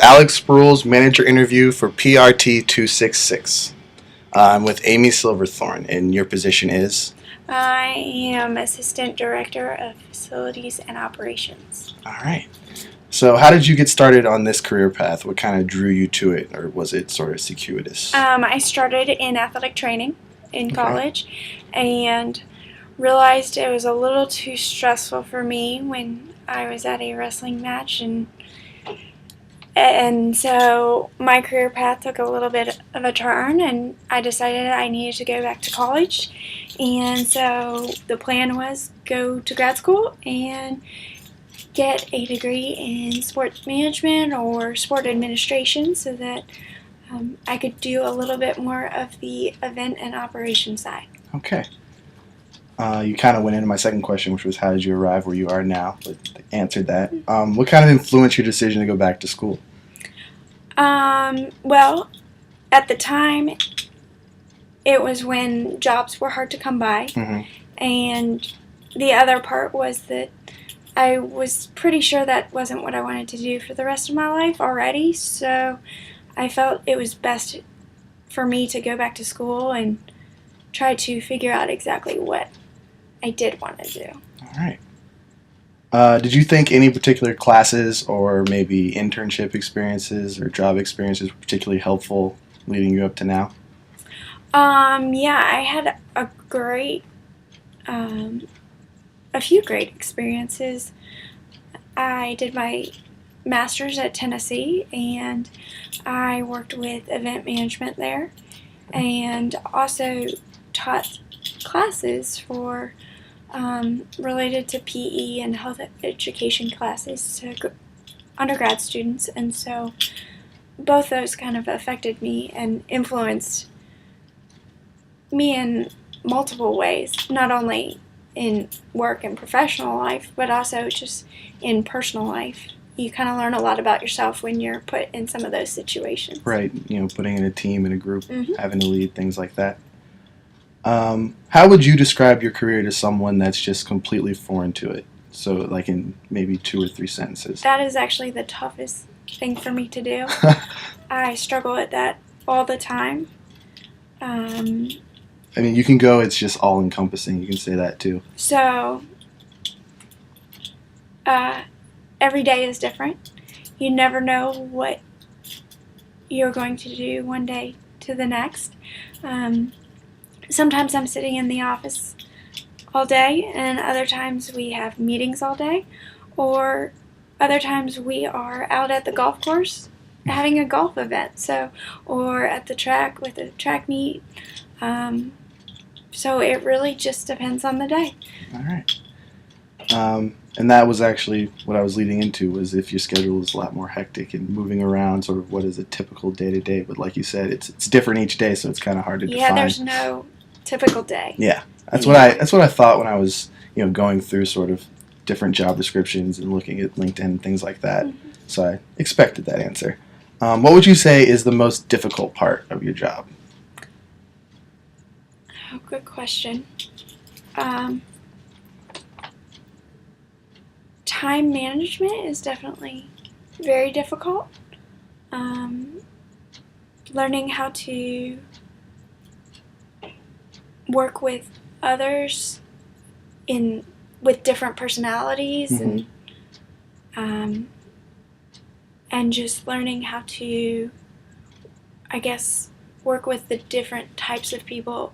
Alex Spruill's manager interview for PRT266. I'm with Amy Silverthorn, and your position is? I am Assistant Director of Facilities and Operations. All right. So how did you get started on this career path? What kind of drew you to it, or was it sort of circuitous? I started in athletic training in college and realized it was a little too stressful for me when I was at a wrestling match, and so my career path took a little bit of a turn, and I decided I needed to go back to college. And so the plan was go to grad school and get a degree in sports management or sport administration so that I could do a little bit more of the event and operation side. Okay. You kind of went into my second question, which was how did you arrive where you are now, but answered that. What kind of influenced your decision to go back to school? Well, at the time, it was when jobs were hard to come by, and the other part was that I was pretty sure that wasn't what I wanted to do for the rest of my life already, so I felt it was best for me to go back to school and try to figure out exactly what I did want to do. All right. Did you think any particular classes or maybe internship experiences or job experiences were particularly helpful leading you up to now? Yeah, I had a few great experiences. I did my master's at Tennessee, and I worked with event management there, and also taught classes for related to PE and health education classes to undergrad students, and so both those kind of affected me and influenced me in multiple ways, not only in work and professional life, but also just in personal life. You kind of learn a lot about yourself when you're put in some of those situations. Right, putting in a team, in a group, having to lead, things like that. How would you describe your career to someone that's just completely foreign to it? So, like in maybe 2 or 3 sentences. That is actually the toughest thing for me to do. I struggle at that all the time. I mean, you can go, it's just all-encompassing. You can say that, too. So, every day is different. You never know what you're going to do one day to the next. Sometimes I'm sitting in the office all day, and other times we have meetings all day, or other times we are out at the golf course having a golf event, or at the track with a track meet. So it really just depends on the day. All right. And that was actually what I was leading into, was if your schedule is a lot more hectic and moving around, sort of what is a typical day-to-day. But like you said, it's different each day, so it's kind of hard to define. Yeah, there's no typical day. Yeah, that's what I thought when I was going through sort of different job descriptions and looking at LinkedIn and things like that. So I expected that answer. What would you say is the most difficult part of your job? Oh, good question. Time management is definitely very difficult. Learning how to work with others with different personalities, and just learning how to, I guess, work with the different types of people.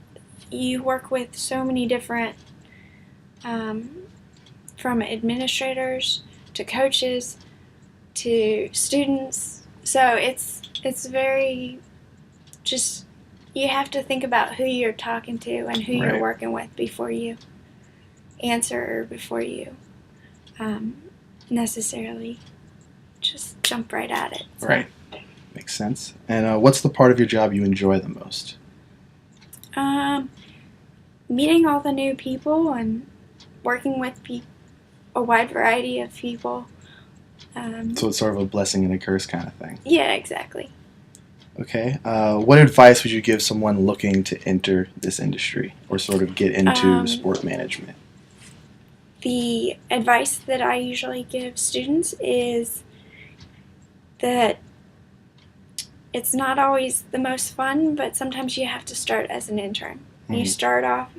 You work with so many different, from administrators to coaches to students. So it's very just, you have to think about who you're talking to and who you're working with before you answer or before you necessarily just jump right at it. So. Right. Makes sense. And what's the part of your job you enjoy the most? Meeting all the new people and working with a wide variety of people. So it's sort of a blessing and a curse kind of thing. Yeah, exactly. Okay. What advice would you give someone looking to enter this industry or sort of get into sport management? The advice that I usually give students is that it's not always the most fun, but sometimes you have to start as an intern. You Mhm. start off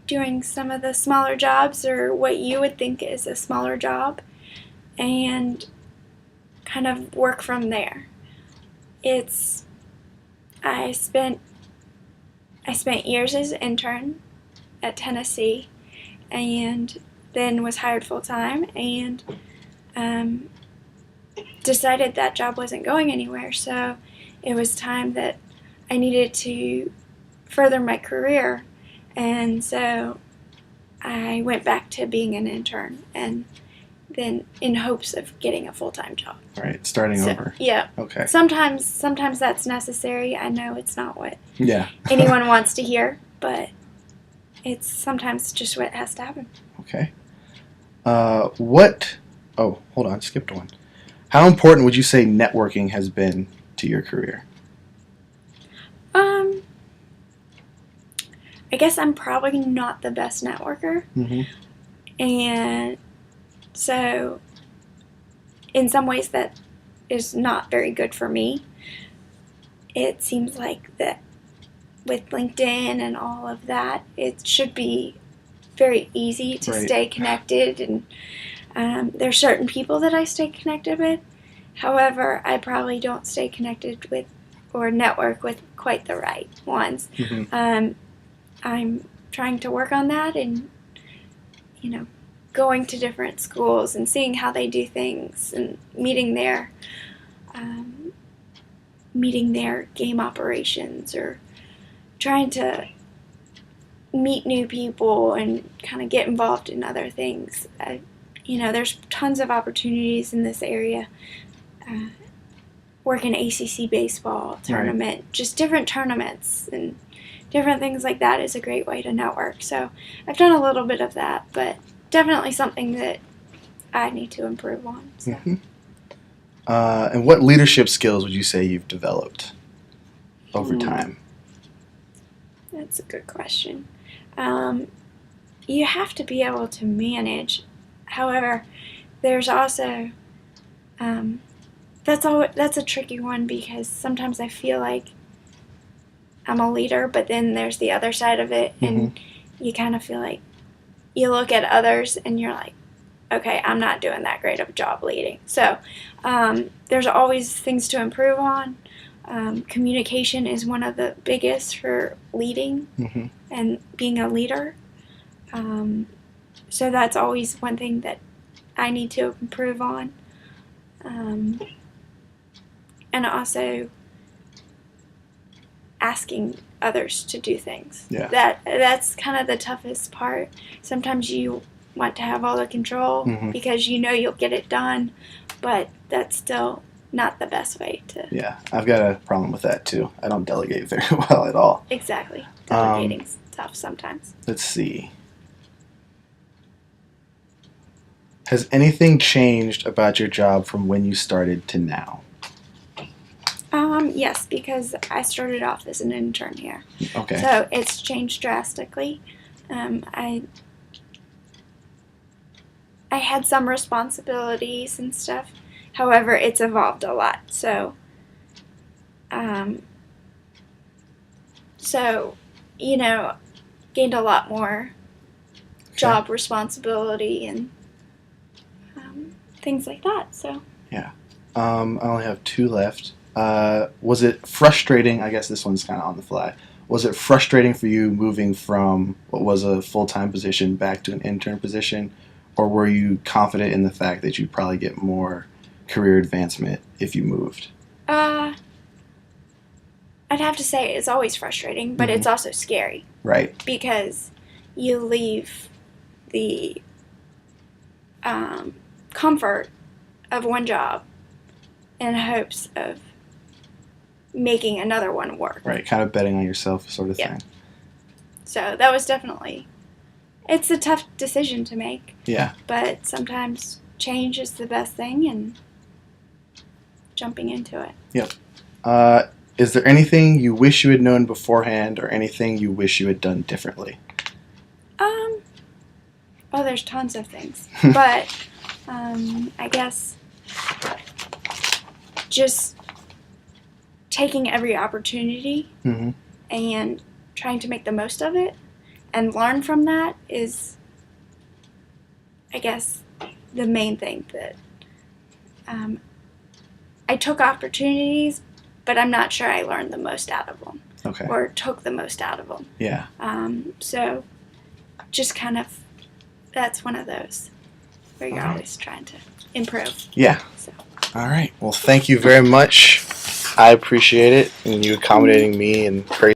doing some of the smaller jobs or what you would think is a smaller job and kind of work from there. I spent years as an intern at Tennessee and then was hired full time and decided that job wasn't going anywhere, so it was time that I needed to further my career, and so I went back to being an intern and then in hopes of getting a full-time job. Right, starting over. Yeah. Okay. Sometimes that's necessary. I know it's not what Yeah. anyone wants to hear, but it's sometimes just what has to happen. Okay. Oh, hold on, skipped one. How important would you say networking has been to your career? I guess I'm probably not the best networker, Mm-hmm. and so in some ways that is not very good for me. It seems like that with LinkedIn and all of that, it should be very easy to Right. stay connected, and there's certain people that I stay connected with. However, I probably don't stay connected with or network with quite the right ones. Mm-hmm. I'm trying to work on that and, going to different schools and seeing how they do things and meeting their game operations or trying to meet new people and kind of get involved in other things. There's tons of opportunities in this area. Work in ACC baseball tournament, Right. Just different tournaments and different things like that is a great way to network. So I've done a little bit of that, but definitely something that I need to improve on. So. Mm-hmm. And what leadership skills would you say you've developed over time? That's a good question. You have to be able to manage. However, there's also that's a tricky one because sometimes I feel like I'm a leader, but then there's the other side of it, and you kind of feel like you look at others and you're like, okay, I'm not doing that great of a job leading. So there's always things to improve on. Communication is one of the biggest for leading and being a leader. So that's always one thing that I need to improve on. And also asking others to do things. Yeah. That's kind of the toughest part. Sometimes you want to have all the control because you'll get it done, but that's still not the best way to. Yeah, I've got a problem with that too. I don't delegate very well at all. Exactly. Delegating's tough sometimes. Let's see. Has anything changed about your job from when you started to now? Yes, because I started off as an intern here. Okay. So it's changed drastically. I had some responsibilities and stuff. However, it's evolved a lot. So, gained a lot more job responsibility and things like that. So. Yeah. I only have two left. Was it frustrating? I guess this one's kind of on the fly. Was it frustrating for you moving from what was a full-time position back to an intern position, or were you confident in the fact that you'd probably get more career advancement if you moved? I'd have to say it's always frustrating, but it's also scary. Right. Because you leave the comfort of one job in hopes of making another one work. Right, kind of betting on yourself sort of thing. So that was definitely, it's a tough decision to make. Yeah. But sometimes change is the best thing and jumping into it. Yep. Is there anything you wish you had known beforehand or anything you wish you had done differently? Well, there's tons of things. But I guess just taking every opportunity Mm-hmm. and trying to make the most of it and learn from that is, I guess, the main thing that I took opportunities, but I'm not sure I learned the most out of them Okay. or took the most out of them. Yeah. So just kind of, that's one of those where you're All right. always trying to improve. Yeah. So. All right. Well, thank you very much. I appreciate it, and you accommodating me and crazy.